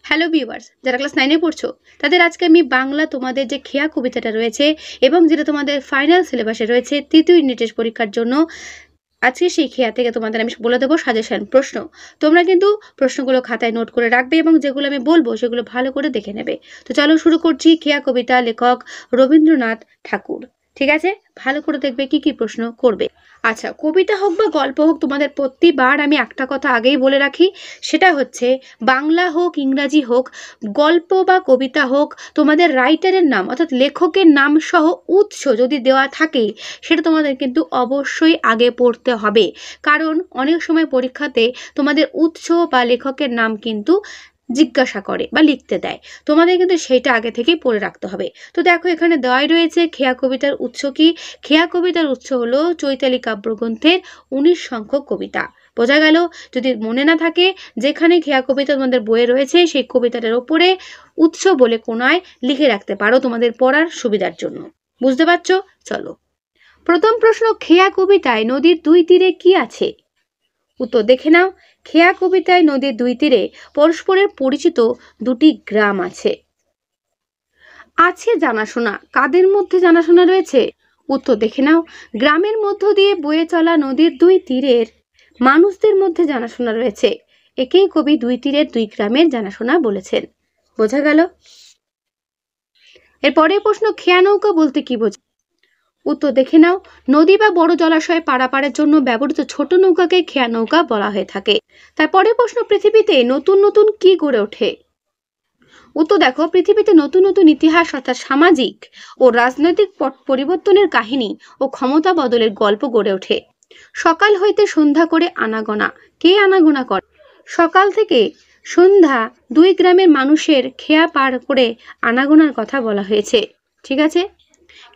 Hello viewers, যারা class 9 এ পড়ছো তাদের আজকে আমি বাংলা তোমাদের যে খেয়া কবিতাটা রয়েছে এবং যেটা তোমাদের ফাইনাল সিলেবাসে রয়েছে তৃতীয় ইউনিটের পরীক্ষার জন্য, আজকে সেই খেয়া থেকে তোমাদের আমি বলে দেবো সাজেশন প্রশ্ন। তোমরা কিন্তু প্রশ্নগুলো খাতায় নোট করে রাখবে এবং যেগুলো আমি বলবো সেগুলো ভালো করে দেখে নেবে। তো চলো শুরু করছি। খেয়া কবিতা, লেখক রবীন্দ্রনাথ ঠাকুর। ঠিক আছে, ভালো করে দেখবে কি কি প্রশ্ন করবে। আচ্ছা, কবিতা হোক বা গল্প হোক, তোমাদের প্রতিবার আমি একটা কথা আগেই বলে রাখি, সেটা হচ্ছে বাংলা হোক ইংরাজি হোক, গল্প বা কবিতা হোক, তোমাদের রাইটারের নাম অর্থাৎ লেখকের নাম সহ উৎস যদি দেওয়া থাকে সেটা তোমাদের কিন্তু অবশ্যই আগে পড়তে হবে। কারণ অনেক সময় পরীক্ষাতে তোমাদের উৎস বা লেখকের নাম কিন্তু জিজ্ঞাসা করে বা লিখতে দেয়, তোমাদের কিন্তু সেইটা আগে থেকেই পড়ে রাখতে হবে। তো দেখো এখানে দেওয়াই রয়েছে খেয়া কবিতার উৎস কি। খেয়া কবিতার উৎস হলো চৈতালি কাব্যগ্রন্থের 19 সংখ্যক কবিতা। বোঝা গেল? যদি মনে না থাকে, যেখানে খেয়া কবিতা তোমাদের বইয়ে রয়েছে সেই কবিতাটার ওপরে উৎস বলে কোনায় লিখে রাখতে পারো তোমাদের পড়ার সুবিধার জন্য। বুঝতে পারছো? চলো প্রথম প্রশ্ন, খেয়া কবিতায় নদীর দুই তীরে কি আছে? উত্তর দেখে নাও। খেয়া কবিতায় নদীর দুই তীরে পরস্পরের পরিচিত দুটি গ্রাম আছে। আছে জানাশোনা, কাদের মধ্যে জানাশোনা রয়েছে? উত্তর দেখে নাও। গ্রামের মধ্য দিয়ে বয়ে চলা নদীর দুই তীরের মানুষদের মধ্যে জানাশোনা রয়েছে। একেই কবি দুই তীরের দুই গ্রামের জানাশোনা বলেছেন। বোঝা গেল? এরপরে প্রশ্ন, খেয়া নৌকা বলতে কি বোঝায়? উত্তর দেখে নাও। নদী বা বড় জলাশয় পারাপারের জন্য ব্যবহৃত ছোট নৌকাকে খেয়া নৌকা বলা হয়ে থাকে। তারপরে প্রশ্ন, পৃথিবীতে নতুন নতুন কি গড়ে ওঠে? উত্তর দেখো, পৃথিবীতে নতুন নতুন ইতিহাস অর্থাৎ সামাজিক ও রাজনৈতিক পরিবর্তনের কাহিনী ও ক্ষমতা বদলের গল্প গড়ে ওঠে। সকাল হইতে সন্ধ্যা করে আনাগোনা। কে আনাগোনা করে? সকাল থেকে সন্ধ্যা দুই গ্রামের মানুষের খেয়া পার করে আনাগোনার কথা বলা হয়েছে। ঠিক আছে।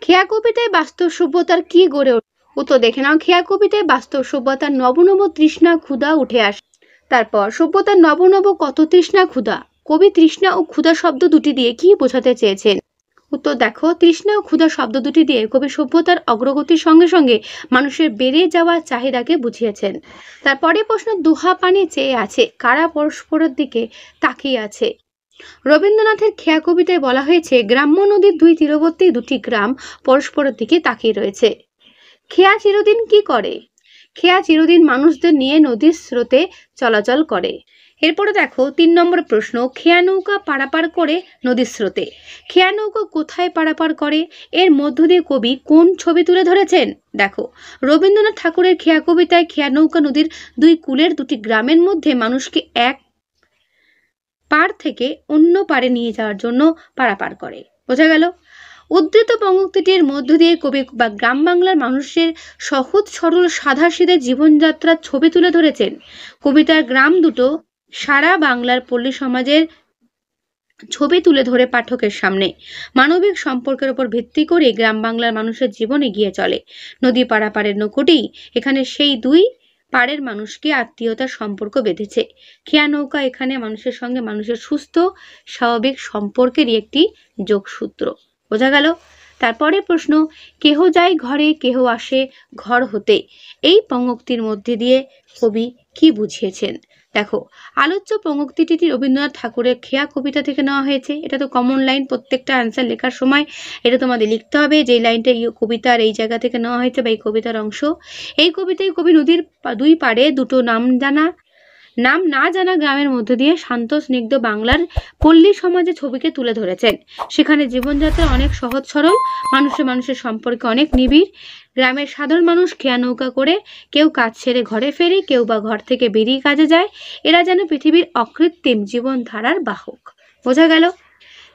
খেয়া কবিতায় বাস্তব সভ্যতার কি গড়ে ওঠে? উত্তর দেখে নাও। খেয়া কবিতায় বাস্তব সভ্যতার নব নব তৃষ্ণা ক্ষুধা উঠে আসে। তারপর, সভ্যতার নব নব কত তৃষ্ণা ক্ষুধা। কবি তৃষ্ণা ও ক্ষুধা শব্দ দুটি দিয়ে কি বোঝাতে চেয়েছেন? উত্তর দেখো, তৃষ্ণা ও ক্ষুধা শব্দ দুটি দিয়ে কবি সভ্যতার অগ্রগতির সঙ্গে সঙ্গে মানুষের বেড়ে যাওয়া চাহিদাকে বুঝিয়েছেন। তারপরে প্রশ্ন, দুহা পানি চেয়ে আছে, কারা পরস্পরের দিকে তাকিয়ে আছে? রবীন্দ্রনাথের খেয়া কবিতায় বলা হয়েছে গ্রাম্য নদীর দুই তীরবর্তী দুটি গ্রাম পরস্পরের দিকে তাকিয়ে রয়েছে। খেয়া চিরদিন কি করে? খেয়া চিরদিন মানুষদের নিয়ে নদীর স্রোতে চলাচল করে। এরপরে দেখো 3 নম্বর প্রশ্ন, খেয়া নৌকা পারাপার করে নদীর স্রোতে। খেয়া নৌকা কোথায় পারাপার করে? এর মধ্য দিয়ে কবি কোন ছবি তুলে ধরেছেন? দেখো, রবীন্দ্রনাথ ঠাকুরের খেয়া কবিতায় খেয়া নৌকা নদীর দুই কূলের দুটি গ্রামের মধ্যে মানুষকে এক পার থেকে অন্য পারে নিয়ে যাওয়ার জন্য পারাপার করে। বোঝা গেল? উদ্ধৃত পঙ্ক্তিটির মধ্য দিয়ে কবি বা গ্রাম বাংলার মানুষের সহজ সরল সাধাসিধে জীবনযাত্রার ছবি তুলে ধরেছেন। কবিতার গ্রাম দুটো সারা বাংলার পল্লী সমাজের ছবি তুলে ধরে পাঠকের সামনে। মানবিক সম্পর্কের উপর ভিত্তি করে গ্রাম বাংলার মানুষের জীবন এগিয়ে চলে। নদী পারাপারের নৌকোটি এখানে সেই দুই পাড়ের মানুষকে আত্মীয়তার সম্পর্ক বেঁধেছে। খেয়া নৌকা এখানে মানুষের সঙ্গে মানুষের সুস্থ স্বাভাবিক সম্পর্কেরই একটি যোগসূত্র। বোঝা গেল? তারপরে প্রশ্ন, কেহ যায় ঘরে কেহ আসে ঘর হতে। এই পঙ্ক্তির মধ্যে দিয়ে কবি কি বুঝিয়েছেন? দেখো, আলোচ্য পঙ্ক্তিটি রবীন্দ্রনাথ ঠাকুরের খেয়া কবিতা থেকে নেওয়া হয়েছে। এটা তো কমন লাইন, প্রত্যেকটা অ্যান্সার লেখার সময় এটা তোমাদের লিখতে হবে যে লাইনটা কবিতার এই জায়গা থেকে নেওয়া হয়েছে বা এই কবিতার অংশ। এই কবিতায় কবি নদীর দুই পাড়ে দুটো নাম না জানা গ্রামের মধ্য দিয়ে শান্ত স্নিগ্ধ বাংলার পল্লী সমাজে ছবিকে তুলে ধরেছেন। সেখানে জীবনযাত্রা অনেক সহজ সরল, মানুষের সম্পর্কে অনেক নিবিড়। গ্রামের সাধারণ মানুষ খেয়া নৌকা করে কেউ কাজ ছেড়ে ঘরে ফেরে, কেউ বা ঘর থেকে বেরিয়ে কাজে যায়। এরা যেন পৃথিবীর অকৃত্রিম জীবনধারার বাহক। বোঝা গেল?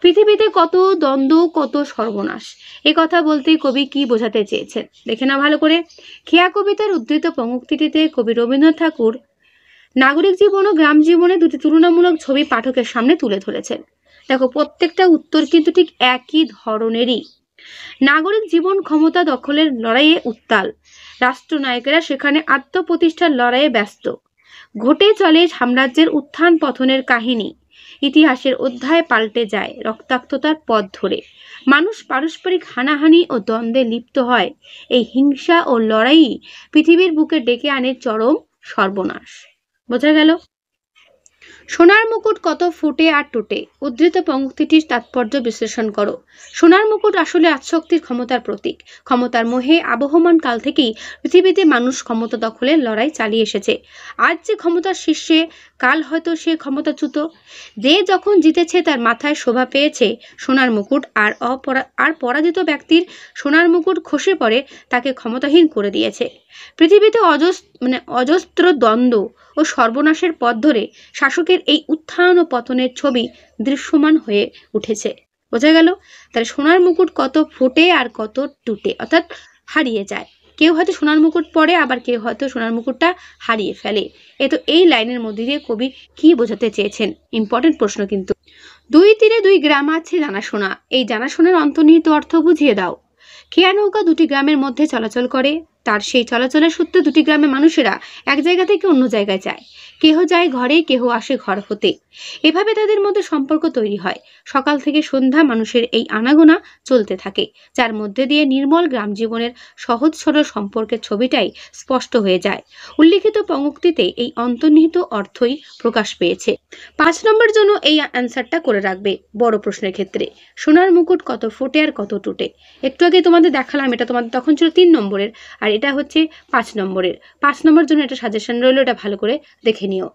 পৃথিবীতে কত দ্বন্দ্ব, কত সর্বনাশ, এ কথা বলতেই কবি কি বোঝাতে চেয়েছেন দেখে না ভালো করে। খেয়া কবিতার উদ্ধৃত পঙ্ক্তিটিতে কবি রবীন্দ্রনাথ ঠাকুর নাগরিক জীবন ও গ্রাম জীবনে দুটি তুলনামূলক ছবি পাঠকের সামনে তুলে ধরেছেন। দেখো, প্রত্যেকটা উত্তর কিন্তু ঠিক একই ধরনেরই। নাগরিক জীবন ক্ষমতা দখলের লড়াইয়ে উত্তাল, রাষ্ট্রনায়কেরা সেখানে আত্মপ্রতিষ্ঠার লড়াইয়ে ব্যস্ত। ঘটে চলে সাম্রাজ্যের উত্থান পতনের কাহিনী। ইতিহাসের অধ্যায় পাল্টে যায় রক্তাক্ততার পথ ধরে। মানুষ পারস্পরিক হানাহানি ও দ্বন্দ্বে লিপ্ত হয়। এই হিংসা ও লড়াই পৃথিবীর বুকে ডেকে আনে চরম সর্বনাশ। বোঝা গেল? সোনার মুকুট কত ফুটে আর টুটে, উদ্ধৃত পঙ্ক্তিটির তাৎপর্য বিশ্লেষণ করো। সোনার মুকুট আসলে আত্মশক্তির ক্ষমতার প্রতীক। ক্ষমতার মোহে আবহমান কাল থেকেই পৃথিবীতে মানুষ ক্ষমতা দখলের লড়াই চালিয়ে এসেছে। আজ যে ক্ষমতার শীর্ষে, কাল হয়তো সে ক্ষমতাচ্যুত। যে যখন জিতেছে তার মাথায় শোভা পেয়েছে সোনার মুকুট, আর পরাজিত ব্যক্তির সোনার মুকুট খসে পড়ে তাকে ক্ষমতাহীন করে দিয়েছে। পৃথিবীতে অজস্র দ্বন্দ্ব ও সর্বনাশের পথ ধরে শাসকের এই উত্থান ও পতনের ছবি দৃশ্যমান হয়ে উঠেছে। বোঝা গেল? তাহলে সোনার মুকুট কত ফোটে আর কত টুটে, অর্থাৎ হারিয়ে যায়। কেউ হয়তো সোনার মুকুট পরে, আবার কেউ হয়তো সোনার মুকুটটা হারিয়ে ফেলে। এই লাইনের মধ্যে দিয়ে কবি কি বোঝাতে চেয়েছেন? ইম্পর্টেন্ট প্রশ্ন কিন্তু। 2 তীরে 2 গ্রাম আছে জানাশোনা, এই জানাশোনার অন্তর্নিহিত অর্থ বুঝিয়ে দাও। খেয়া নৌকা 2টি গ্রামের মধ্যে চলাচল করে। তার সেই চলাচলের সূত্রে 2টি গ্রামের মানুষেরা এক জায়গা থেকে অন্য জায়গায় যায়। কেহ যায় ঘরে, কেহ আসে ঘর হতে। এভাবে তাদের মধ্যে সম্পর্ক তৈরি হয়। সকাল থেকে সন্ধ্যা মানুষের এই আনাগোনা চলতে থাকে, যার মধ্যে দিয়ে নির্মল গ্রাম জীবনের সহজ সরল সম্পর্কের ছবিটাই স্পষ্ট হয়ে যায়। উল্লিখিত পঙ্ক্তিতে এই অন্তর্নিহিত অর্থই প্রকাশ পেয়েছে। 5 নম্বর জন্য এই অ্যান্সারটা করে রাখবে বড় প্রশ্নের ক্ষেত্রে। সোনার মুকুট কত ফোটে আর কত টুটে। একটু আগে তোমাদের দেখালাম, এটা তোমাদের তখন ছিল 3 নম্বরের, আর এটা হচ্ছে 5 নম্বরের। 5 নম্বর জন্য এটা সাজেশন রইল, এটা ভালো করে দেখে নিও।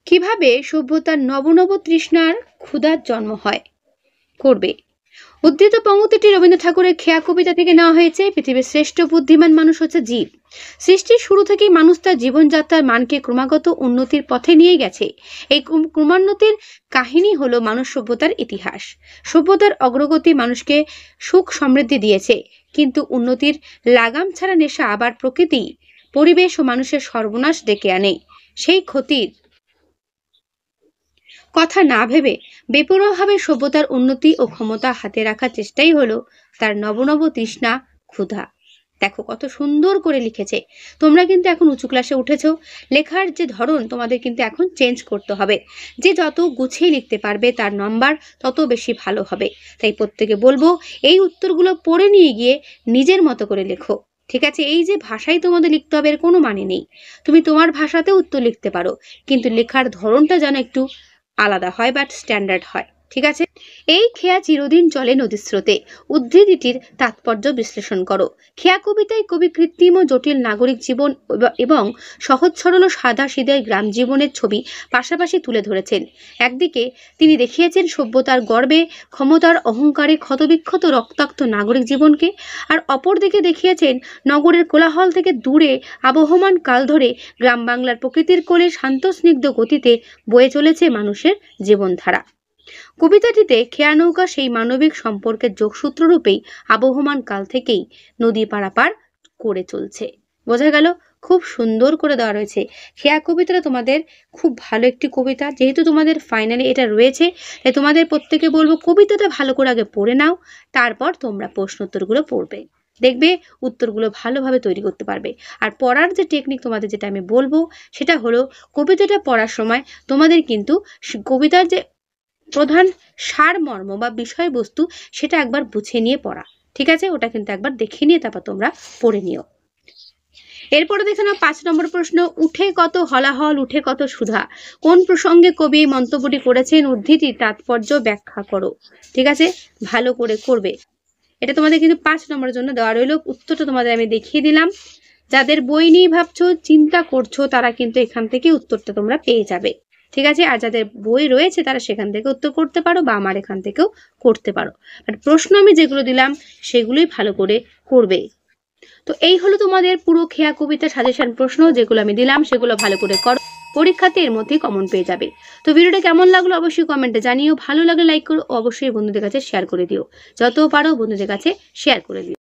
কিভাবে সভ্যতার নব নব তৃষ্ণার ক্ষুধার জন্ম হয়? করবে। উদ্ধৃত পঙ্ক্তিটি রবীন্দ্র ঠাকুরের খেয়া কবিতা থেকে নেওয়া হয়েছে। পৃথিবীর শ্রেষ্ঠ বুদ্ধিমান মানুষ হচ্ছে জীব। সৃষ্টির শুরু থেকেই মানুষ তার জীবনযাত্রার মানকে ক্রমাগত উন্নতির পথে নিয়ে গেছে। এই ক্রমান্নতির কাহিনী হলো মানব সভ্যতার ইতিহাস। সভ্যতার অগ্রগতি মানুষকে সুখ সমৃদ্ধি দিয়েছে, কিন্তু উন্নতির লাগাম ছাড়া নেশা আবার প্রকৃতি, পরিবেশ ও মানুষের সর্বনাশ ডেকে আনে। সেই ক্ষতির কথা না ভেবে বেপরোয়াভাবে সভ্যতার উন্নতি ও ক্ষমতা হাতে রাখার চেষ্টাই হলো তার নবনব তৃষ্ণা ক্ষুধা। দেখো কত সুন্দর করে লিখেছে। তোমরা কিন্তু এখন উঁচু ক্লাসে উঠেছ, লেখার যে ধরন তোমাদের কিন্তু এখন চেঞ্জ করতে হবে। যে যত গুছিয়ে লিখতে পারবে তার নাম্বার তত বেশি ভালো হবে। তাই প্রত্যেকে বলবো এই উত্তরগুলো পড়ে নিয়ে গিয়ে নিজের মতো করে লেখো। ঠিক আছে? এই যে ভাষাই তোমাদের লিখতে হবে এর কোনো মানে নেই। তুমি তোমার ভাষাতে উত্তর লিখতে পারো, কিন্তু লেখার ধরনটা যেন একটু আলাদা হয়, বাট স্ট্যান্ডার্ড হয়। ঠিক আছে? এই খেয়া চিরদিন চলে নদীর স্রোতে, উদ্ধৃতিটির তাৎপর্য বিশ্লেষণ করো। খেয়া কবিতায় কবি কৃত্রিম ও জটিল নাগরিক জীবন এবং সহজ সরল ও সাদা সিধে গ্রাম জীবনের ছবি পাশাপাশি তুলে ধরেছেন। একদিকে তিনি দেখিয়েছেন সভ্যতার গর্বে, ক্ষমতার অহংকারে ক্ষতবিক্ষত রক্তাক্ত নাগরিক জীবনকে, আর অপরদিকে দেখিয়েছেন নগরের কোলাহল থেকে দূরে আবহমান কাল ধরে গ্রাম বাংলার প্রকৃতির কোলে শান্ত স্নিগ্ধ গতিতে বয়ে চলেছে মানুষের জীবনধারা। কবিতাটিতে খেয়া নৌকা সেই মানবিক সম্পর্কের যোগসূত্র রূপেই আবহমান কাল থেকেই নদী পারাপার করে চলছে। বোঝা গেল? খুব সুন্দর করে দেওয়া রয়েছে। খেয়া কবিতাটা তোমাদের খুব ভালো একটি কবিতা। যেহেতু তোমাদের ফাইনালি এটা রয়েছে, তাই তোমাদের প্রত্যেকে বলবো কবিতাটা ভালো করে আগে পড়ে নাও, তারপর তোমরা প্রশ্ন উত্তরগুলো পড়বে। দেখবে উত্তরগুলো ভালোভাবে তৈরি করতে পারবে। আর পড়ার যে টেকনিক তোমাদের যেটা আমি বলবো সেটা হলো, কবিতাটা পড়ার সময় তোমাদের কিন্তু কবিতার যে প্রধান সারমর্ম বা বিষয়বস্তু সেটা একবার বুঝে নিয়ে পড়া। ঠিক আছে? ওটা কিন্তু একবার দেখে নিয়ে তারপর তোমরা পড়ে নিও। এরপরে দেখে নাও 5 নম্বর প্রশ্ন। উঠে কত হলাহল, উঠে কত সুধা, কোন প্রসঙ্গে কবি এই মন্তব্যটি করেছেন? উদ্ধৃতির তাৎপর্য ব্যাখ্যা করো। ঠিক আছে? ভালো করে করবে। এটা তোমাদের কিন্তু 5 নম্বরের জন্য দেওয়া রইল। উত্তরটা তোমাদের আমি দেখিয়ে দিলাম। যাদের বই নিয়ে ভাবছো, চিন্তা করছো, তারা কিন্তু এখান থেকে উত্তরটা তোমরা পেয়ে যাবে। ঠিক আছে? আর যাদের বই রয়েছে তারা সেখান থেকে উত্তর করতে পারো, বা আমার এখান থেকেও করতে পারো। বাট প্রশ্ন আমি যেগুলো দিলাম সেগুলোই ভালো করে করবে। তো এই হলো তোমাদের পুরো খেয়া কবিতা সাজেশন প্রশ্ন, যেগুলো আমি দিলাম সেগুলো ভালো করে করো। পরীক্ষাতে এর মধ্যেই কমন পেয়ে যাবে। তো ভিডিওটা কেমন লাগলো অবশ্যই কমেন্টে জানিও। ভালো লাগলে লাইক করো, অবশ্যই বন্ধুদের কাছে শেয়ার করে দিও। যত পারো বন্ধুদের কাছে শেয়ার করে দিও।